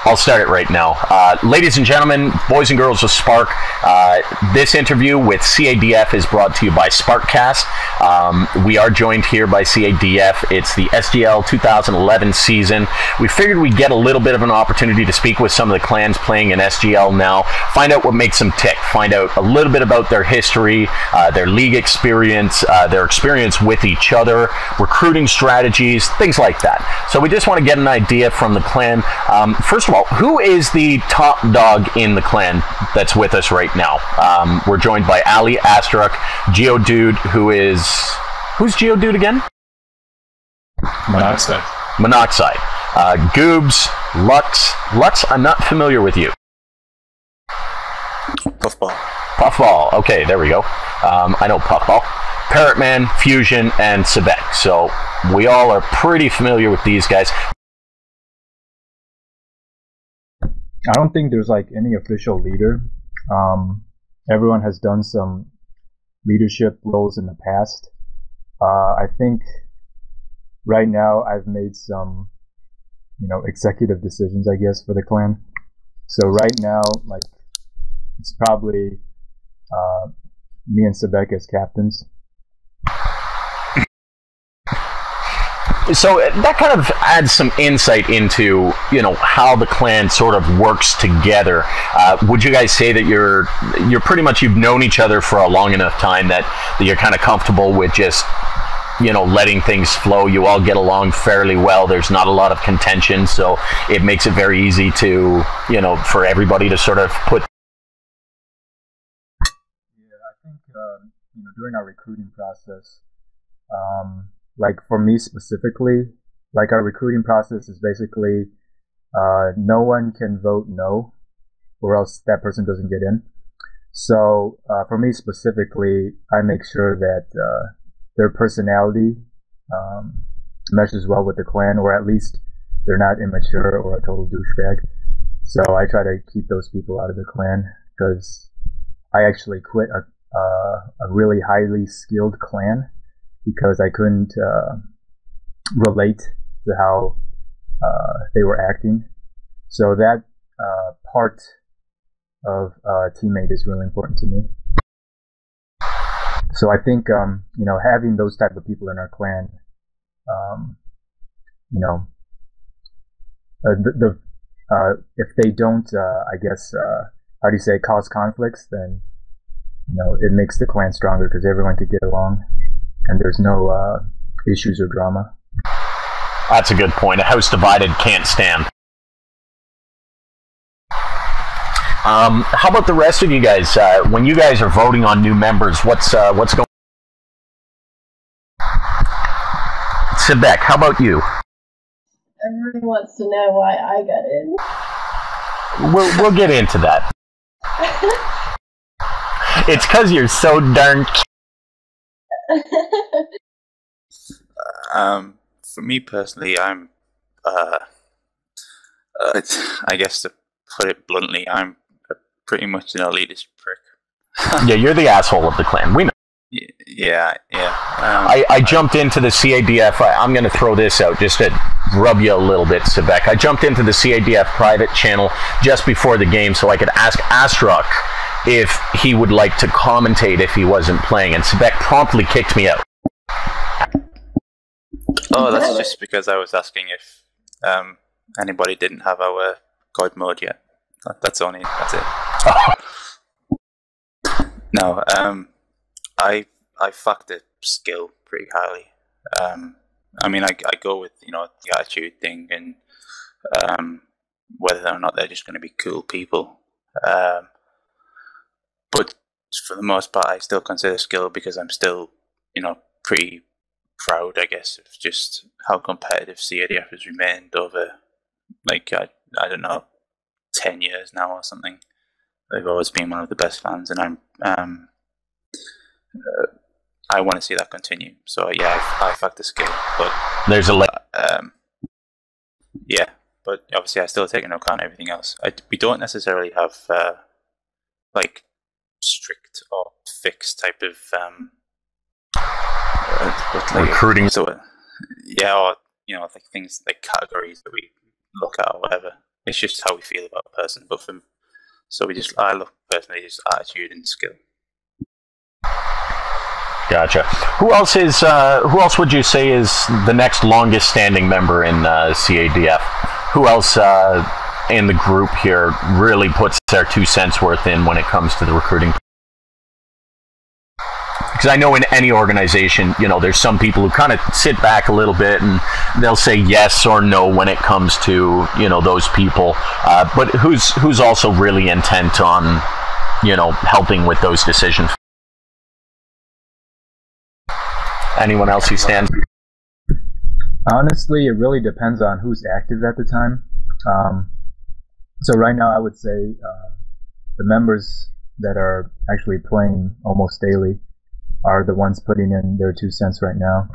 I'll start it right now. Ladies and gentlemen, boys and girls of Spark, this interview with CaDF is brought to you by SparkCast. We are joined here by CaDF. It's the SGL 2011 season. We figured we'd get a little bit of an opportunity to speak with some of the clans playing in SGL now, find out what makes them tick, find out a little bit about their history, their league experience, their experience with each other, recruiting strategies, things like that. So we just want to get an idea from the clan. First of all, who is the top dog in the clan that's with us right now? We're joined by Ali, Astruck, Geodude, who's Geodude again? Monoxide. Monoxide. Goobs, Lux. Lux, I'm not familiar with you. Puffball. Puffball. Okay, there we go. I know Puffball. Parrotman, Fusion, and Sebek. So we all are pretty familiar with these guys. I don't think there's like any official leader. Everyone has done some leadership roles in the past. I think right now I've made some, executive decisions, I guess, for the clan. So right now, like, it's probably me and Sebek as captains. So that kind of adds some insight into, how the clan sort of works together. Would you guys say that you're pretty much, you've known each other for a long enough time that you're kind of comfortable with just, letting things flow? You all get along fairly well. There's not a lot of contention, so it makes it very easy to, for everybody to sort of put. Yeah, I think, during our recruiting process, like for me specifically, like our recruiting process is basically no one can vote no, or else that person doesn't get in. So for me specifically, I make sure that their personality meshes well with the clan, or at least they're not immature or a total douchebag. So I try to keep those people out of the clan, because I actually quit a really highly skilled clan because I couldn't relate to how they were acting. So that part of teammate is really important to me. So I think having those type of people in our clan, if they don't, I guess, how do you say, cause conflicts, then it makes the clan stronger because everyone could get along. And there's no issues or drama. That's a good point. A house divided can't stand. How about the rest of you guys? When you guys are voting on new members, what's going? Sebek, how about you? Everybody wants to know why I got in. We'll get into that. It's because you're so darn. For me personally, I'm, I guess to put it bluntly, I'm pretty much an elitist prick. Yeah, you're the asshole of the clan. We know. Yeah. I jumped into the CaDF. I'm going to throw this out just to rub you a little bit, Sebek. I jumped into the CaDF private channel just before the game so I could ask Astruck if he would like to commentate if he wasn't playing, and Sebek promptly kicked me out. Oh, that's just because I was asking if anybody didn't have our God mode yet. That's it. No, I fuck the skill pretty highly. I mean, I go with the attitude thing and whether or not they're just going to be cool people. But for the most part, I still consider skill because I'm still, pretty proud, I guess, of just how competitive CaDF has remained over, like, I don't know, 10 years now or something. They've always been one of the best fans, and I want to see that continue. So yeah, I fuck the skill, but there's a yeah, but obviously I still take into account everything else. We don't necessarily have like strict or fixed type of recruiting. So yeah, or like things like categories that we look at or whatever. it's just how we feel about a person. But I look personally just attitude and skill. Gotcha. Who else would you say is the next longest standing member in CADF? Who else in the group here really puts their 2 cents worth in when it comes to the recruiting? Because I know in any organization, there's some people who kind of sit back a little bit and they'll say yes or no when it comes to, those people. But who's also really intent on, helping with those decisions? Anyone else who stands? Honestly, it really depends on who's active at the time. So right now, I would say the members that are actually playing almost daily are the ones putting in their 2 cents right now.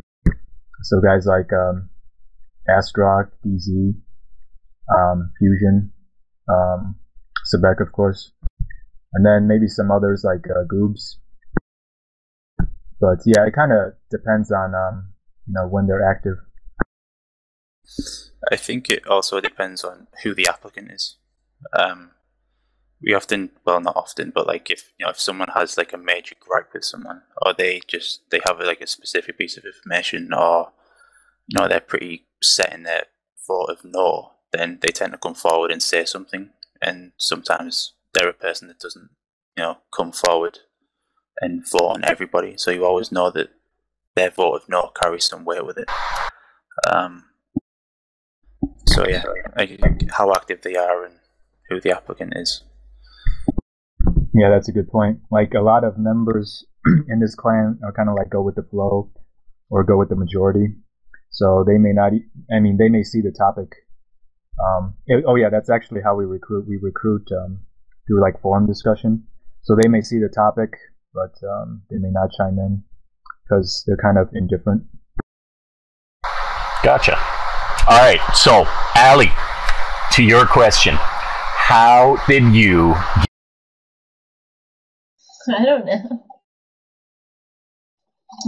So guys like Astrock, DZ, Fusion, Sebek, of course, and then maybe some others like Goobs. But yeah, it kind of depends on when they're active. I think it also depends on who the applicant is. We often, well, not often, but like if someone has like a major gripe with someone, or they have like a specific piece of information, or they're pretty set in their thought of no, then they tend to come forward and say something. And sometimes they're a person that doesn't come forward and vote on everybody, so you always know that their vote of no carries some weight with it. So yeah, how active they are and who the applicant is. Yeah, that's a good point. Like a lot of members in this clan are kind of like go with the flow or go with the majority. So they may not, they may see the topic. That's actually how we recruit. We recruit through like forum discussion. So they may see the topic, but they may not chime in because they're kind of indifferent. Gotcha. All right, so Ali, to your question, how did you? I don't know.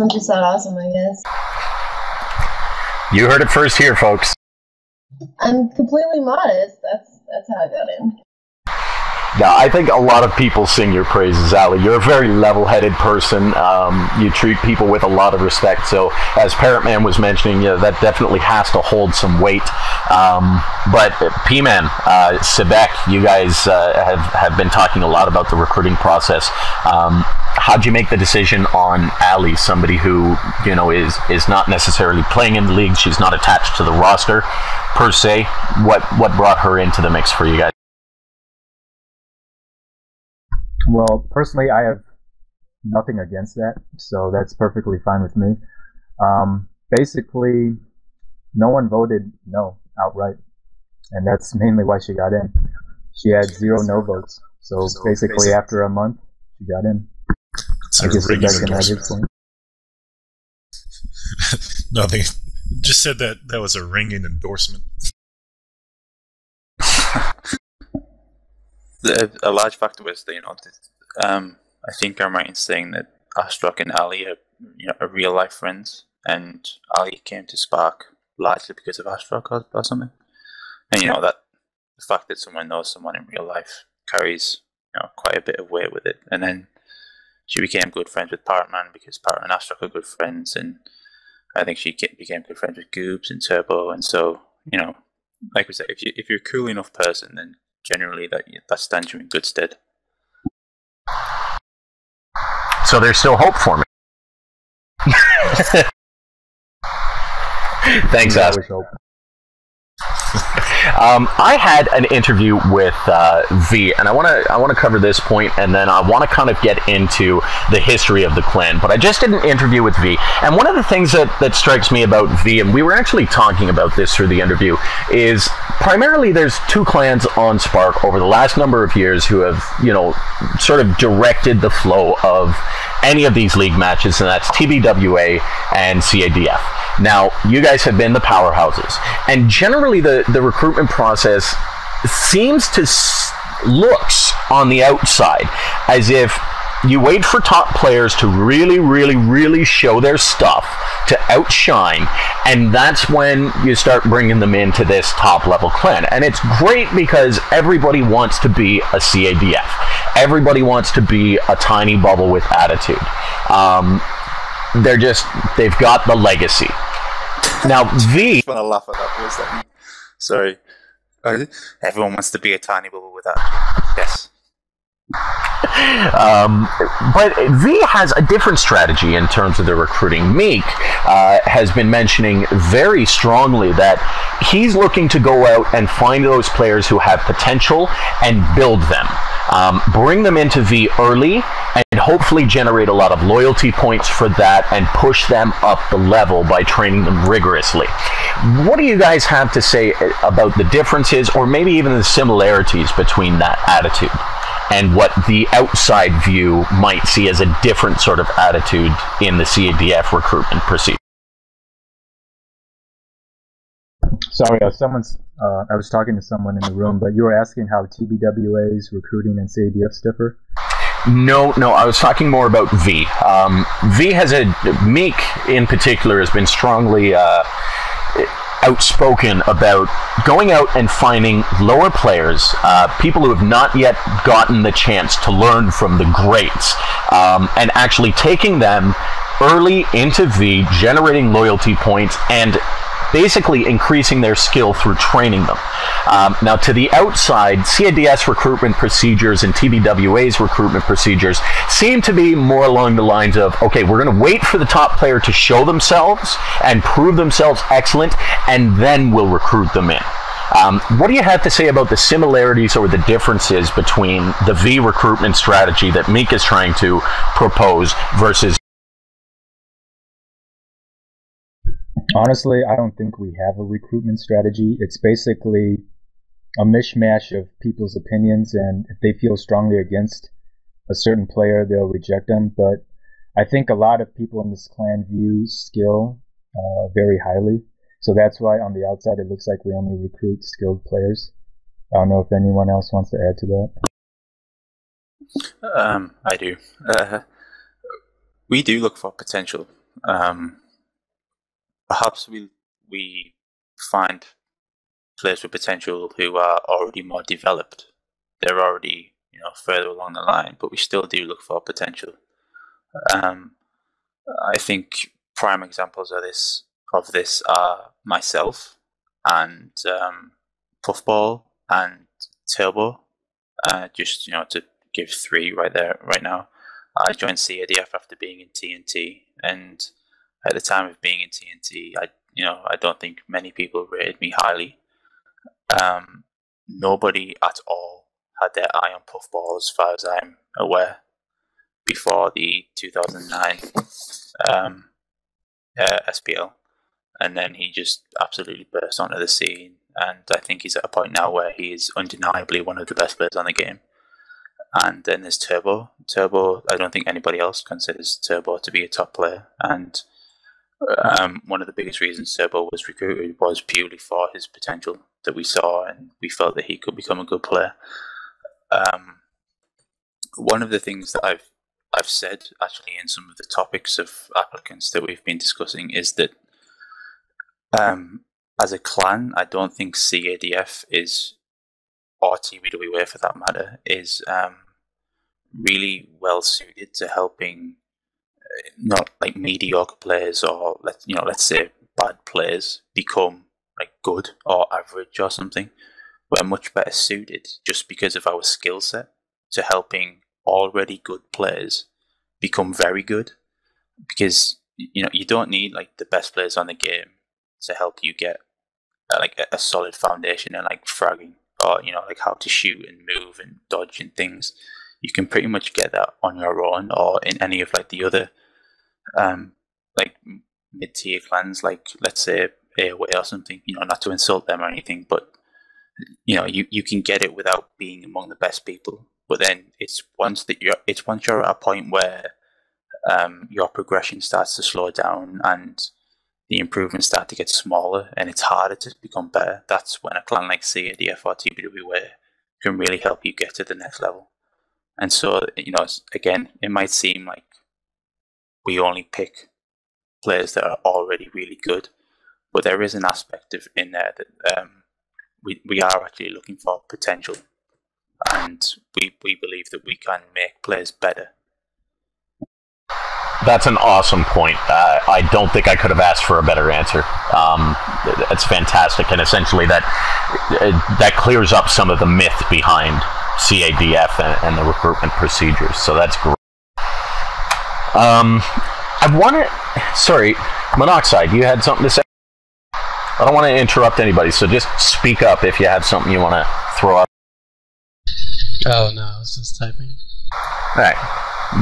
I'm just that awesome, I guess. You heard it first here, folks. I'm completely modest. That's how I got in. Now, I think a lot of people sing your praises, Ali. You're a very level-headed person. You treat people with a lot of respect. So, as Parrot Man was mentioning, that definitely has to hold some weight. But P-Man, Sebek, you guys have been talking a lot about the recruiting process. How'd you make the decision on Ali, somebody who is not necessarily playing in the league? She's not attached to the roster per se. What brought her into the mix for you guys? Well, personally, I have nothing against that, so that's perfectly fine with me. Basically, no one voted no outright, and that's mainly why she got in. She had 0 no votes, so basically after a month, she got in. I guess that's an average point. Nothing. Just said that was a ringing endorsement. A large factor was that I think I'm right in saying that Astrock and Ali are real life friends, and Ali came to Spark largely because of Astrock or something. And that the fact that someone knows someone in real life carries quite a bit of weight with it. And then she became good friends with Parrotman because Parrot and Astrock are good friends, and I think she became good friends with Goobs and Turbo. And so like we said, if you're a cool enough person, then generally that stands you in good stead. So there's still hope for me. Thanks, Ash. I had an interview with V, and I want to cover this point, and then I want to kind of get into the history of the clan. But I just did an interview with V, and one of the things that strikes me about V, and we were actually talking about this through the interview, is primarily there's 2 clans on Spark over the last number of years who have sort of directed the flow of any of these league matches, and that's TBWA and CADF. Now, you guys have been the powerhouses, and generally the recruitment process seems to looks on the outside as if You wait for top players to really, really, really show their stuff, to outshine, and that's when you start bringing them into this top level clan. And it's great because everybody wants to be a CADF. Everybody wants to be a tiny bubble with attitude. They've got the legacy. Now, V... I just want to laugh at that for a second. Sorry. Everyone wants to be a tiny bubble with attitude. Yes. But V has a different strategy in terms of the recruiting. Meek has been mentioning very strongly that he's looking to go out and find those players who have potential and build them. Bring them into V early and hopefully generate a lot of loyalty points for that and push them up the level by training them rigorously. What do you guys have to say about the differences or maybe even the similarities between that attitude and what the outside view might see as a different sort of attitude in the CADF recruitment procedure? Sorry, I was talking to someone in the room, but you were asking how TBWA's recruiting and CADFs differ? No, I was talking more about V. V has Meek in particular has been strongly outspoken about going out and finding lower players, people who have not yet gotten the chance to learn from the greats, and actually taking them early into V, generating loyalty points, and basically increasing their skill through training them. Now, to the outside, CADS recruitment procedures and TBWA's recruitment procedures seem to be more along the lines of, okay, we're going to wait for the top player to show themselves and prove themselves excellent, and then we'll recruit them in. What do you have to say about the similarities or the differences between the V recruitment strategy that Meek is trying to propose versus... Honestly, I don't think we have a recruitment strategy. It's basically a mishmash of people's opinions, and if they feel strongly against a certain player, they'll reject them. But I think a lot of people in this clan view skill very highly. So that's why on the outside it looks like we only recruit skilled players. I don't know if anyone else wants to add to that. I do. We do look for potential. Perhaps we find players with potential who are already more developed. They're already further along the line, but we still do look for potential. I think prime examples of this are myself and Puffball and Turbo. Just to give three right now. I joined CADF after being in TNT, and at the time of being in TNT, I don't think many people rated me highly. Nobody at all had their eye on Puffball, as far as I'm aware, before the 2009 SPL, and then he just absolutely burst onto the scene. And I think he's at a point now where he is undeniably one of the best players on the game. And then there's Turbo. Turbo, I don't think anybody else considers Turbo to be a top player, and one of the biggest reasons Turbo was recruited was purely for his potential that we saw, and we felt that he could become a good player. One of the things that I've said actually in some of the topics of applicants that we've been discussing is that as a clan, I don't think CADF is, or TBWA for that matter, is really well suited to helping not like mediocre players or let's say bad players become like good or average or something. We're much better suited, just because of our skill set, to helping already good players become very good. Because you don't need like the best players on the game to help you get like a solid foundation and like fragging, or like how to shoot and move and dodge and things. You can pretty much get that on your own, or in any of like the other like mid-tier clans, like let's say AOA or something. Not to insult them or anything, but you can get it without being among the best people. But then it's once you're at a point where your progression starts to slow down and the improvements start to get smaller and it's harder to become better. That's when a clan like CADF or TBWA can really help you get to the next level. And so, again, it might seem like we only pick players that are already really good, but there is an aspect in there that we are actually looking for potential, and we believe that we can make players better. That's an awesome point. I don't think I could have asked for a better answer. It's fantastic, and essentially that clears up some of the myth behind CADF and the recruitment procedures. So that's great. I want to. Sorry, Monoxide, you had something to say? I don't want to interrupt anybody, so just speak up if you have something you want to throw up. Oh no, I was just typing. All right.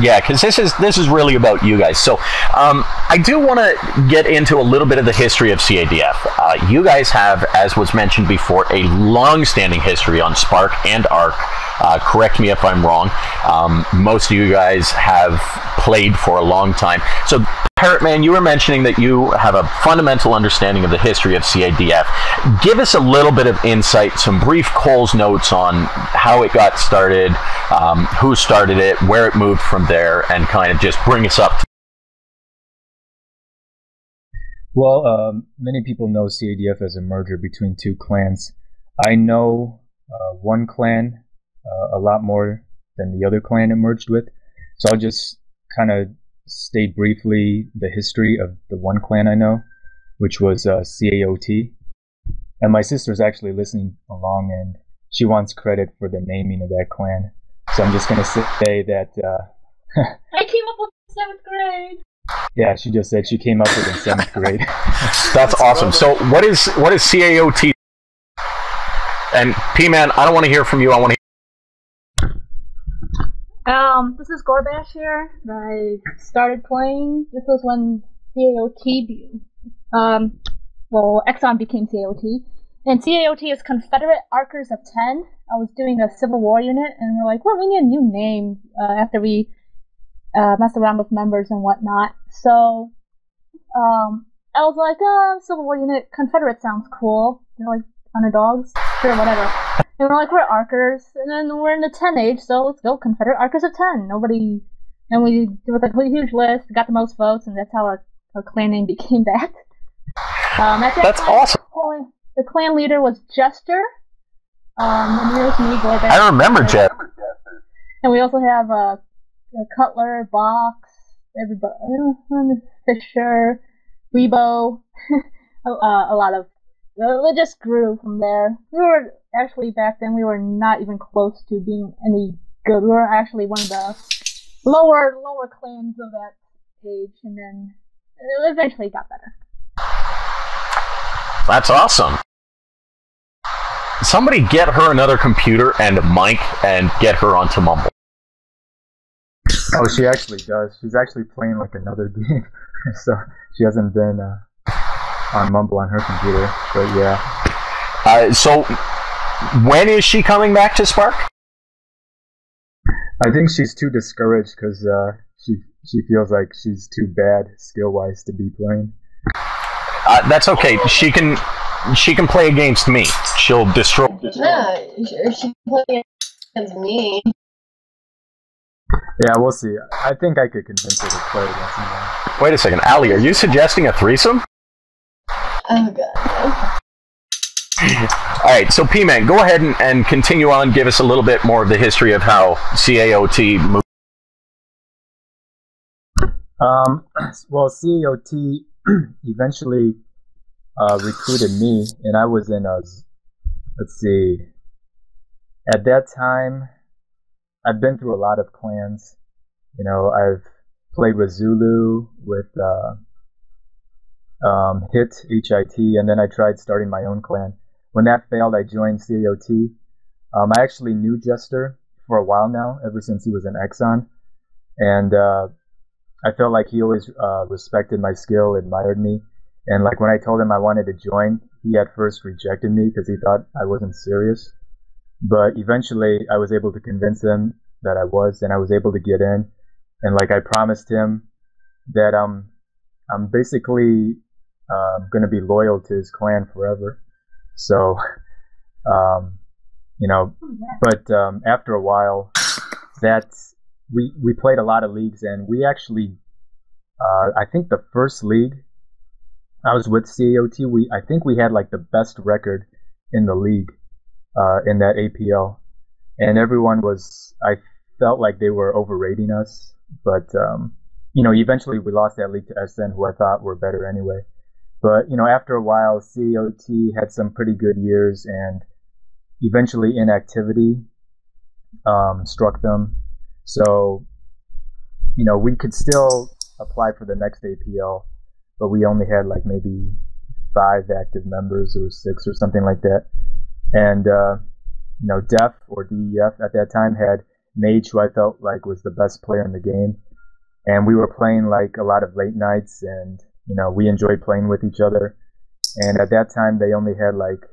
Yeah, because this is really about you guys. So I do want to get into a little bit of the history of CADF. You guys have, as was mentioned before, a long-standing history on Spark and Arc. Correct me if I'm wrong. Most of you guys have played for a long time. So, Parrotman, you were mentioning that you have a fundamental understanding of the history of CADF. Give us a little bit of insight, some brief Cole's notes on how it got started, who started it, where it moved from there, and kind of just bring us up. Well, many people know CADF as a merger between two clans. I know one clan a lot more than the other clan it merged with, so I'll just kind of state briefly the history of the one clan I know, which was CAOT. And my sister's actually listening along, and she wants credit for the naming of that clan. So I'm just going to say that... I came up with it in 7th grade. Yeah, she just said she came up with it in 7th grade. That's awesome. So what is CAOT? And P-Man, I don't want to hear from you. I want to This is Gorbash here. I started playing. This was when CAOT, Exxon became CAOT. And CAOT is Confederate Archers of 10. I was doing a Civil War unit, and we're like, well, we need a new name after we messed around with members and whatnot. So I was like, Civil War unit, Confederate sounds cool. They're like underdogs. Sure, whatever. And we're like, we're Archers, and then we're in the 10 age, so let's go Confederate Archers of 10. And we did a huge list, got the most votes, and that's how our clan name became that. That's awesome. The clan leader was Jester. And here's me, Gorbash. I remember Jester. And we also have Cutler, Box, everybody, Fisher, Rebo, a lot of. It just grew from there. We were actually back then. We were not even close to being any good. We were actually one of the lower clans of that age, and then it eventually got better. That's awesome. Somebody get her another computer and a mic and get her onto Mumble. Oh, she actually does. She's actually playing like another game, so she hasn't been on Mumble on her computer. But yeah. So when is she coming back to Spark? I think she's too discouraged because she feels like she's too bad skill-wise to be playing. That's okay. She can play against me. She'll destroy. Yeah, she can play against me. Yeah, we'll see. I think I could convince her to play against me. Wait a second, Ali, are you suggesting a threesome? Oh god. Alright, so P-Man, go ahead and continue on, give us a little bit more of the history of how CAOT moved. Well, CAOT eventually recruited me, and I was in let's see, at that time, I've been through a lot of clans. You know, I've played with Zulu, with HIT, and then I tried starting my own clan. When that failed, I joined CAOT. I actually knew Jester for a while now, ever since he was in Exxon, and I felt like he always respected my skill, admired me, and like when I told him I wanted to join, he at first rejected me because he thought I wasn't serious. But eventually, I was able to convince him that I was, and I was able to get in. And like I promised him that I'm basically going to be loyal to his clan forever. So, you know, but after a while, that we played a lot of leagues, and we actually, I think the first league I was with CAOT, I think we had like the best record in the league in that APL, and everyone I felt like they were overrating us, but eventually we lost that league to SN, who I thought were better anyway. But after a while, CAOT had some pretty good years, and eventually inactivity struck them. So we could still apply for the next APL, but we only had like maybe 5 active members or 6 or something like that. And DEF or DEF at that time had Mage, who I felt like was the best player in the game, and we were playing like a lot of late nights, and we enjoyed playing with each other. And at that time they only had like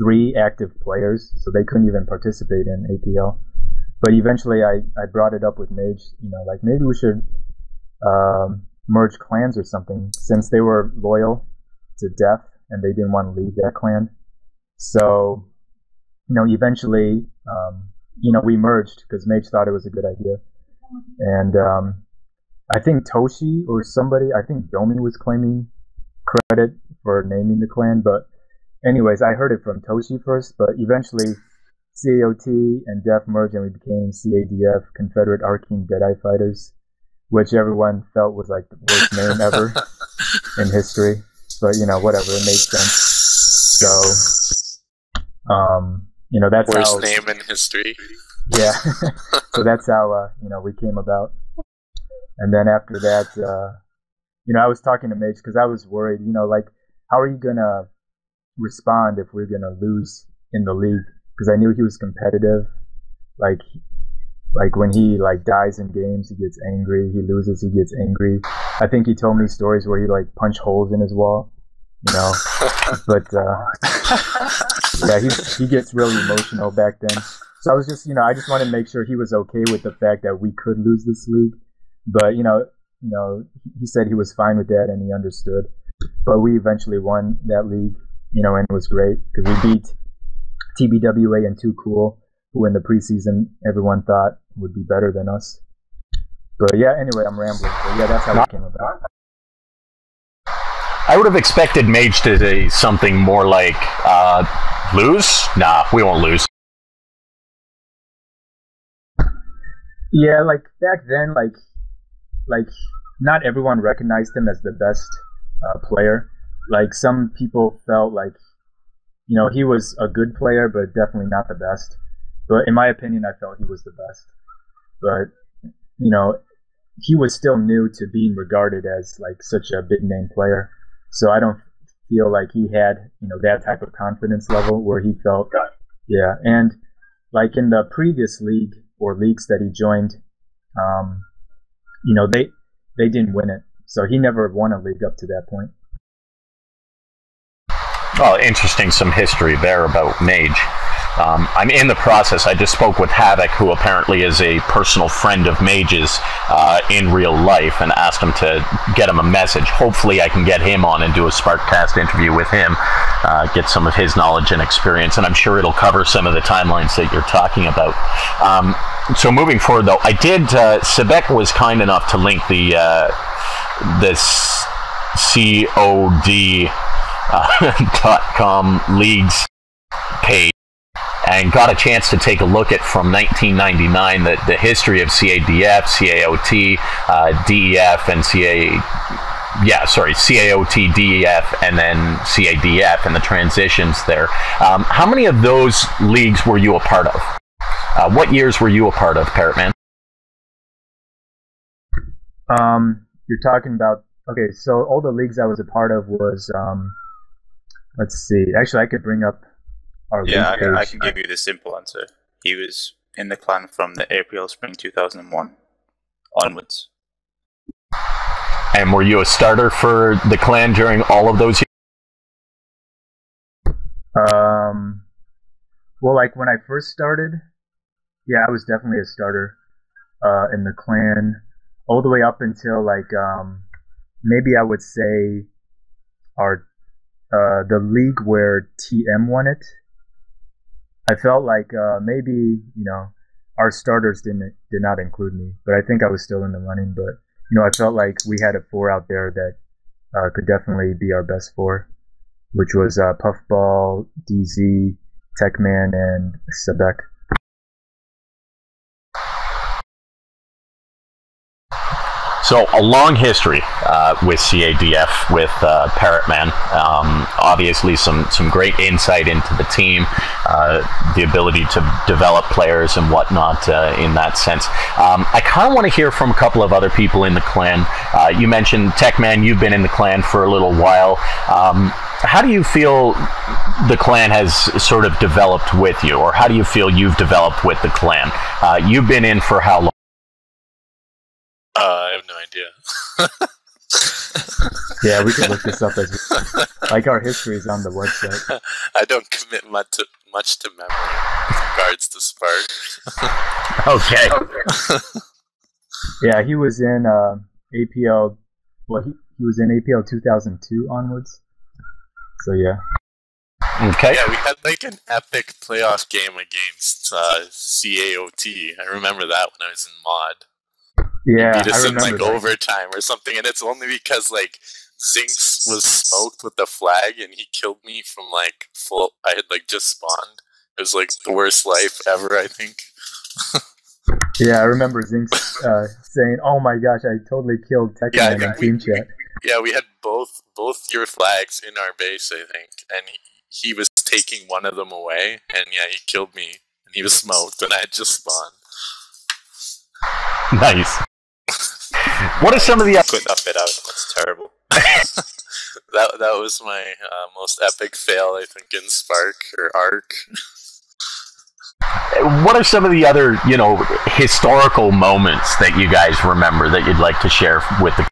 3 active players, so they couldn't even participate in APL. But eventually I brought it up with Mage, like maybe we should merge clans or something, since they were loyal to Def and they didn't want to leave that clan. So eventually we merged because Mage thought it was a good idea. And I think Toshi or somebody, I think Domi was claiming credit for naming the clan, but anyways, I heard it from Toshi first, but eventually CAOT and Def merged and we became CADF, Confederate Arcane Deadeye Fighters, which everyone felt was like the worst name ever in history. But whatever, it made sense. So that's worst how, name in history. Yeah. So that's how we came about. And then after that, I was talking to Mage because I was worried, like, how are you gonna respond if we're gonna lose in the league? Because I knew he was competitive. Like when he like dies in games, he gets angry. He loses, he gets angry. I think he told me stories where he like punched holes in his wall, But yeah, he gets really emotional back then. So I was just, I just wanted to make sure he was okay with the fact that we could lose this league. But he said he was fine with that and he understood. But we eventually won that league, and it was great because we beat TBWA and Too Cool, who in the preseason everyone thought would be better than us. But yeah, anyway, I'm rambling. But yeah, that's how it came about. I would have expected Mage to say something more like, lose? Nah, we won't lose. Yeah, like back then, like not everyone recognized him as the best player. Like some people felt like, he was a good player, but definitely not the best. But in my opinion, I felt he was the best. But, he was still new to being regarded as like such a big name player. So I don't feel like he had, that type of confidence level where he felt, yeah. And like in the previous league or leagues that he joined, they didn't win it. So he never won a league up to that point. Well, interesting, some history there about Mage. I'm in the process. I just spoke with Havoc, who apparently is a personal friend of Mage's in real life, and asked him to get him a message. Hopefully I can get him on and do a Sparkcast interview with him, get some of his knowledge and experience, and I'm sure it'll cover some of the timelines that you're talking about. So moving forward, though, I did, Sebek was kind enough to link this COD.com leagues page, and got a chance to take a look at from 1999 the history of CADF, CAOT, DEF, and CAOT, DEF, and then CADF, and the transitions there. How many of those leagues were you a part of? What years were you a part of, Parrotman? You're talking about, okay, so all the leagues I was a part of was, let's see, actually I could bring up our league page. I can give you the simple answer. He was in the clan from the April-Spring 2001 onwards. And were you a starter for the clan during all of those years? Well, like when I first started, yeah, I was definitely a starter in the clan, all the way up until like maybe I would say the league where TM won it. I felt like maybe our starters did not include me, but I think I was still in the running. But I felt like we had a 4 out there that could definitely be our best 4, which was Puffball, DZ, Techman, and Sebek. So a long history with CADF, with Parrotman. Obviously, some great insight into the team, the ability to develop players and whatnot in that sense. I kind of want to hear from a couple of other people in the clan. You mentioned Techman. You've been in the clan for a little while. How do you feel the clan has sort of developed with you, or how do you feel you've developed with the clan? You've been in for how long? I have no idea. Yeah, we can look this up as like our history is on the website. I don't commit much to memory with regards to Spark. Okay. Yeah, he was in APL. Well, he was in APL 2002 onwards. So yeah. Okay. Yeah, we had like an epic playoff game against CAOT. I remember that when I was in mod. Yeah, beat us I in remember like that. overtime or something, and it's only because like Zinx was smoked with the flag and he killed me from like full. I had like just spawned. It was like the worst life ever, I think. Yeah, I remember Zinx saying, "Oh my gosh, I totally killed Techman in team chat." Yeah, we had both your flags in our base, I think, and he was taking one of them away, and yeah, he killed me, and he was smoked, and I had just spawned. Nice. What are some of the Put that bit out. That's terrible. That was my most epic fail, I think, in Spark or Arc. What are some of the other, historical moments that you guys remember that you'd like to share with the?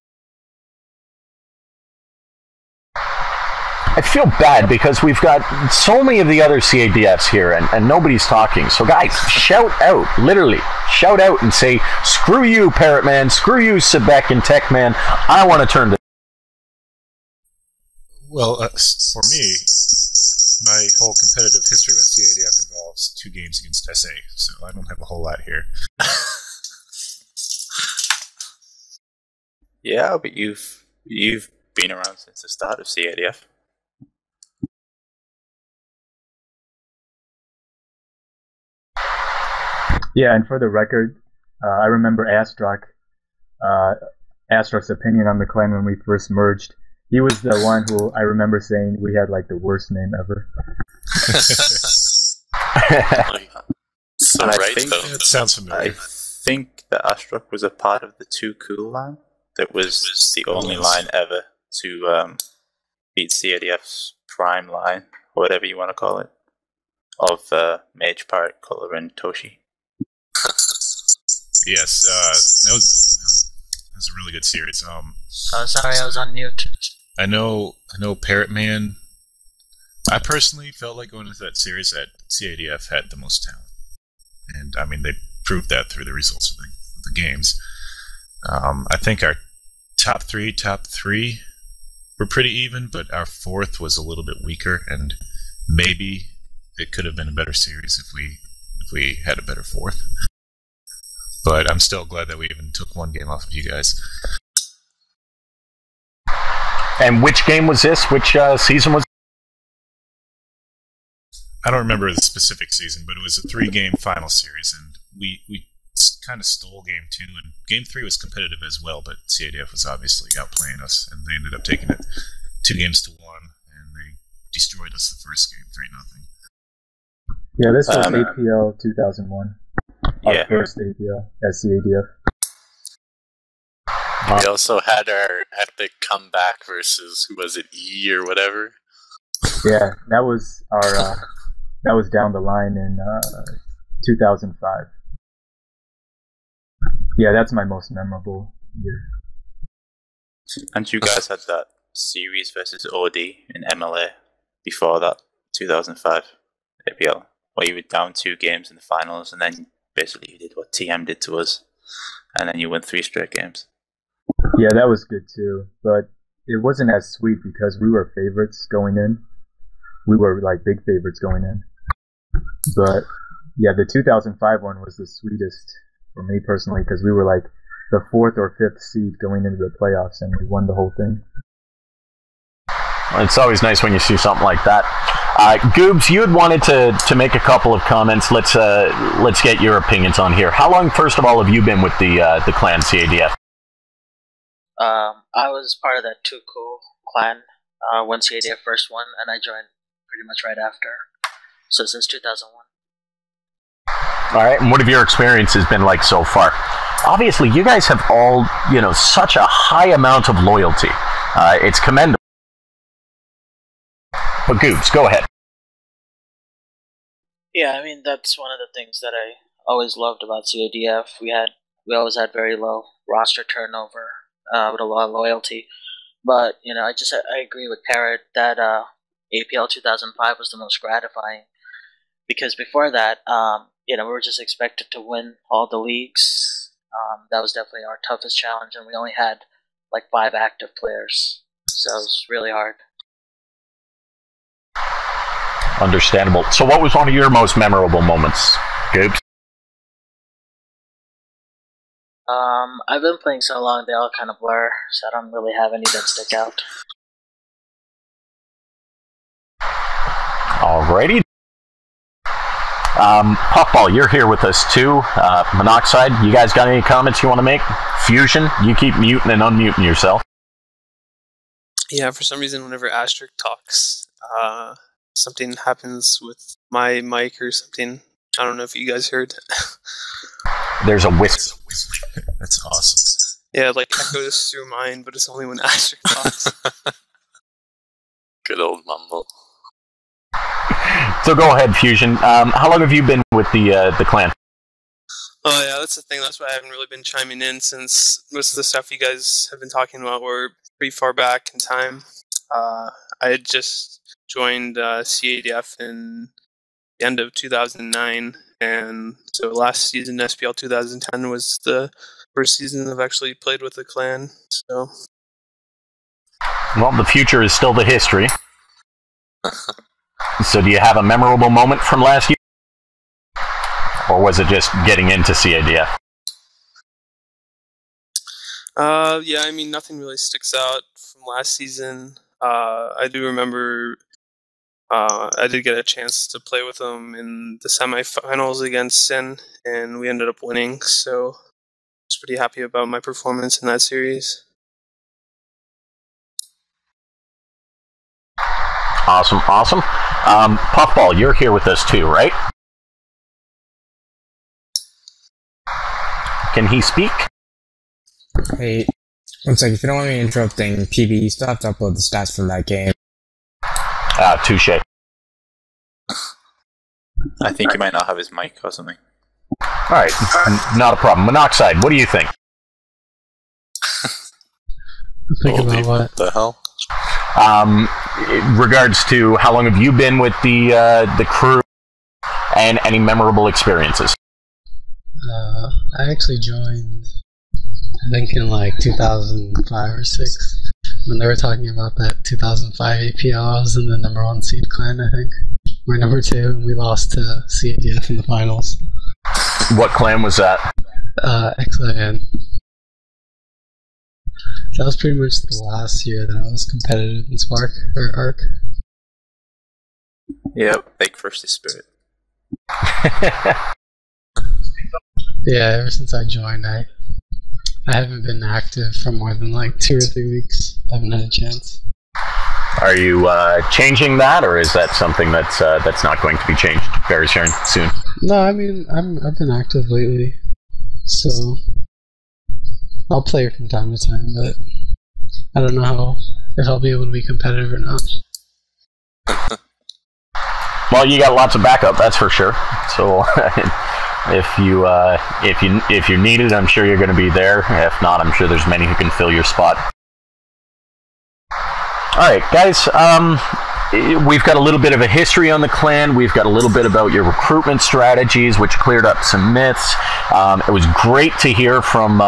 I feel bad because we've got so many of the other CADFs here and nobody's talking. So guys, shout out, literally, shout out and say, screw you, Parrotman, screw you, Sebek and Techman. I want to turn to... Well, for me, my whole competitive history with CADF involves 2 games against SA, so I don't have a whole lot here. Yeah, but you've been around since the start of CADF. Yeah, and for the record, I remember Astrok's opinion on the clan when we first merged. He was the one who I remember saying we had like the worst name ever. So And I right think- though. It sounds familiar. I think that Astrok was a part of the Too Cool line. That was the only line ever to beat CADF's prime line, or whatever you want to call it, of Mage, Pirate, Cutler, and Toshi. Yes, that was a really good series. Oh, sorry, I was on mute. I know Parrotman. I personally felt like going into that series that CADF had the most talent, and I mean they proved that through the results of the games. I think our top three were pretty even, but our 4th was a little bit weaker, and maybe it could have been a better series if we had a better 4th. But I'm still glad that we even took 1 game off of you guys. And which game was this? Which season was? I don't remember the specific season, but it was a 3-game final series, and we kind of stole game 2, and game 3 was competitive as well, but CADF was obviously outplaying us, and they ended up taking it 2 games to 1, and they destroyed us the first game 3-0. Yeah, this was APL 2001. Our Yeah. first APL at CADF. We also had our epic comeback versus, who was it, E or whatever? Yeah, that was our that was down the line in 2005. Yeah, that's my most memorable year. And you guys had that series versus OD in MLA before that, 2005 APL, where you were down 2 games in the finals, and then basically you did what TM did to us, and then you won 3 straight games. Yeah, that was good too, but it wasn't as sweet because we were favorites going in. We were like big favorites going in. But yeah, the 2005 one was the sweetest for me personally because we were like the 4th or 5th seed going into the playoffs and we won the whole thing. It's always nice when you see something like that. Goobs, you had wanted to make a couple of comments. Let's get your opinions on here. How long, first of all, have you been with the clan CADF? I was part of that Too Cool clan when CADF first won, and I joined pretty much right after. So since 2001. All right, and what have your experiences been like so far? Obviously, you guys have all, such a high amount of loyalty. It's commendable. But Goobs, go ahead. Yeah, I mean, that's one of the things that I always loved about CADF. We always had very low roster turnover with a lot of loyalty. But, I agree with Parrot that APL 2005 was the most gratifying. Because before that, we were just expected to win all the leagues. That was definitely our toughest challenge, and we only had like 5 active players. So it was really hard. Understandable. So what was one of your most memorable moments, Goobs? I've been playing so long, they all kind of blur, so I don't really have any that stick out. Alrighty. Puffball, you're here with us too. Monoxide, you guys got any comments you want to make? Fusion, you keep muting and unmuting yourself. Yeah, for some reason, whenever Asterisk talks, something happens with my mic or something. I don't know if you guys heard. There's a whistle. That's awesome. Yeah, it like echoes through mine, but it's only when Asterisk talks. Good old mumble. So go ahead, Fusion. How long have you been with the clan? Oh yeah, that's the thing. That's why I haven't really been chiming in, since most of the stuff you guys have been talking about were pretty far back in time. I had just joined CADF in the end of 2009, and so last season, SPL 2010, was the first season I've actually played with the clan. So, well, the future is still the history. So do you have a memorable moment from last year? Or was it just getting into CADF? Yeah, I mean, nothing really sticks out from last season. I do remember I did get a chance to play with them in the semifinals against Sin, and we ended up winning, so I was pretty happy about my performance in that series. Awesome. Puffball, you're here with us too, right? Can he speak? Hey, one sec, if you don't want me interrupting PB, you still have to upload the stats from that game. Touche. I think he might not have his mic or something. Alright, not a problem. Monoxide, what do you think? Think about what? The hell? In regards to how long have you been with the crew and any memorable experiences? I actually joined, I think in like 2005 or 6, when they were talking about that 2005 APL. I was in the #1 seed clan, I think. We're #2, and we lost to CADF in the finals. What clan was that? XIN. That was pretty much the last year that I was competitive in Spark, or ARC. Yep, big first spirit. Yeah, ever since I joined, I haven't been active for more than like 2 or 3 weeks. I haven't had a chance. Are you changing that, or is that something that's not going to be changed very soon? No, I mean, I've been active lately, so I'll play from time to time, but I don't know if I'll be able to be competitive or not. Well, you got lots of backup, that's for sure. So if you need it, I'm sure you're going to be there. If not, I'm sure there's many who can fill your spot. All right, guys. we've got a little bit of a history on the clan. We've got a little bit about your recruitment strategies, which cleared up some myths. It was great to hear from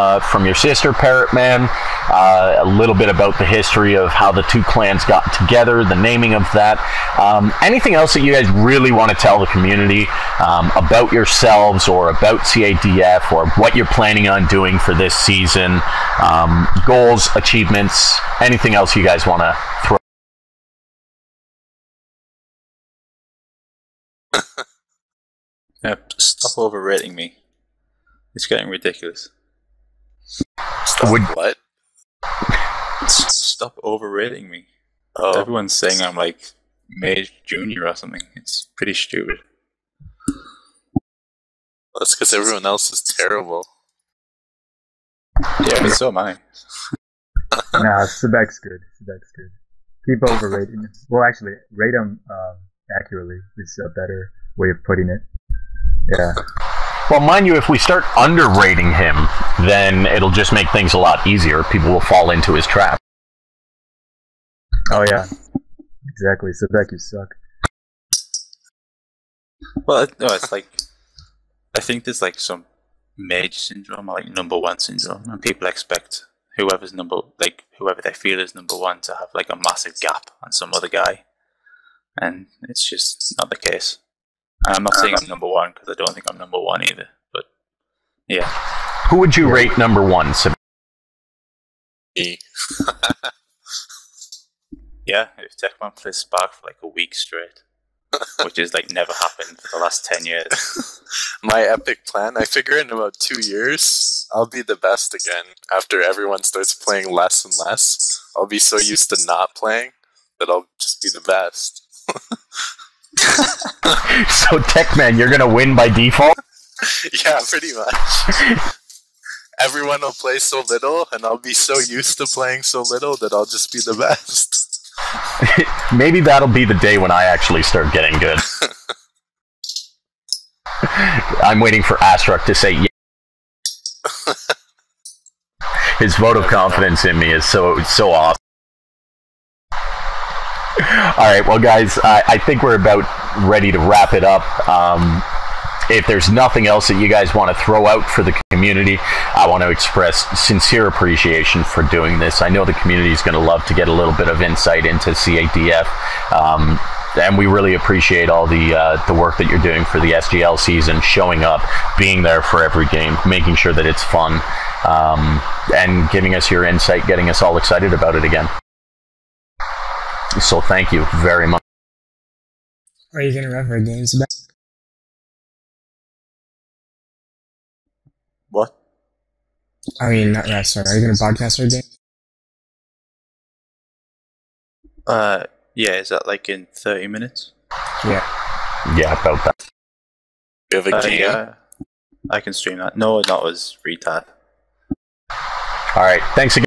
your sister, Parrot Man, a little bit about the history of how the two clans got together, the naming of that. Anything else that you guys really want to tell the community about yourselves or about CADF or what you're planning on doing for this season? Goals, achievements, anything else you guys want to throw? Stop overrating me. It's getting ridiculous. Stop what? Stop overrating me. Oh, Everyone's saying I'm like Mage Junior or something. It's pretty stupid. that's because everyone else is terrible. Yeah, but so am I. Nah, Sebek's good. Sebek's good. Keep overrating him. Well, actually, rate him accurately is a better way of putting it. Yeah. Well, mind you, if we start underrating him, then it'll just make things a lot easier. People will fall into his trap. Oh, yeah. Exactly. Sebek, you suck. Well, no, it's like I think there's like some mage syndrome or like number one syndrome, and people expect whoever they feel is number one to have like a massive gap on some other guy, and it's just not the case. And I'm not saying I'm number one because I don't think I'm number one either. But yeah, Who would you rate number one, Seb? Me. yeah. If Techman plays Spark for like a week straight, which is like never happened for the last 10 years. My epic plan, I figure in about 2 years, I'll be the best again. After everyone starts playing less and less, I'll be so used to not playing that I'll just be the best. So, Techman, you're going to win by default? Yeah, pretty much. Everyone will play so little, and I'll be so used to playing so little that I'll just be the best. Maybe that'll be the day when I actually start getting good. I'm waiting for Astruck to say yeah. His vote of confidence in me is so awesome. Alright, well guys, I think we're about ready to wrap it up. If there's nothing else that you guys want to throw out for the community, I want to express sincere appreciation for doing this. I know the community is going to love to get a little bit of insight into CADF, and we really appreciate all the work that you're doing for the SGL season, showing up, being there for every game, making sure that it's fun, and giving us your insight, getting us all excited about it again. So thank you very much. Are you going to ref our games back? What? I mean, not ref, sorry. Are you going to broadcast our game? Yeah, is that like in 30 minutes? Yeah. Yeah, about that. You have a game? Yeah, I can stream that. No, not as retard. Alright, thanks again.